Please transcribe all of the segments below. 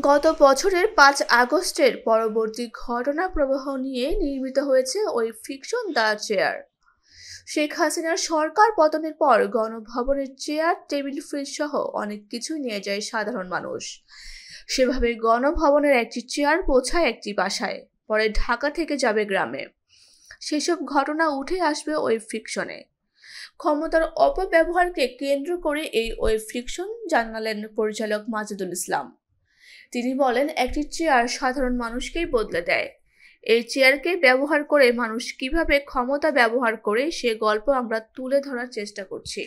গত বছরের ৫ আগস্টের পরবর্তী ঘটনা প্রবাহ নিয়ে নির্মিত হয়েছে ওই ফিকশন দ্য চেয়ার। শেখ হাসিনার সরকার পতনের পর গণভবনের চেয়ার, টেবিল, ফ্রিজ সহ অনেক কিছু নিয়ে যায় সাধারণ মানুষ। সেভাবে গণভবনের একটি চেয়ার পৌঁছায় একটি বাসায়, পরে ঢাকা থেকে যাবে গ্রামে। সেসব ঘটনা উঠে আসবে ওই ফিকশনে। ক্ষমতার অপব্যবহারকে কেন্দ্র করে এই ওয়েব ফিকশন জানালেন পরিচালক মাজেদুল ইসলাম। তিনি বলেন, একটি চেয়ার সাধারণ মানুষকেই বদলে দেয়। এই চেয়ারকে ব্যবহার করে মানুষ কিভাবে ক্ষমতা ব্যবহার করে সে গল্প আমরা তুলে ধরার চেষ্টা করছি।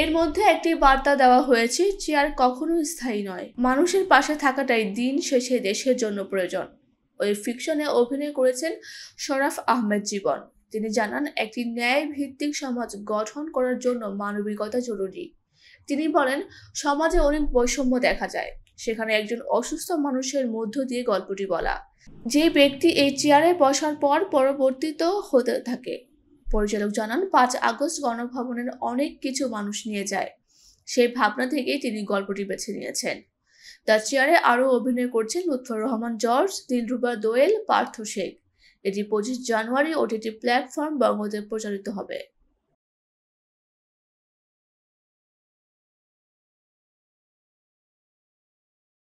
এর মধ্যে একটি বার্তা দেওয়া হয়েছে, চেয়ার কখনো স্থায়ী নয়, মানুষের পাশে থাকাটাই দিন শেষে দেশের জন্য প্রয়োজন। ওই ফিকশনে অভিনয় করেছেন শরাফ আহমেদ জীবন। তিনি জানান, একটি ন্যায় ভিত্তিক সমাজ গঠন করার জন্য মানবিকতা জরুরি। তিনি বলেন, সমাজে অনেক বৈষম্য দেখা যায়, সেখানে একজন অসুস্থ মানুষের মধ্য দিয়ে গল্পটি বলা। যে ব্যক্তি এই চেয়ারে বসার পর পরিবর্তিত হতে থাকে। পরিচালক জানান, ৫ আগস্ট গণভবনের অনেক কিছু মানুষ নিয়ে যায়। সেই ভাবনা থেকেই তিনি গল্পটি বেছে নিয়েছেন। দ্য চেয়ারে আরও অভিনয় করছেন লুৎফর রহমান জর্জ, দিলরুবা দোয়েল, পার্থ শেখ। এটি ২৫ জানুয়ারি ওটিটি প্ল্যাটফর্ম বঙ্গতে প্রচারিত হবে।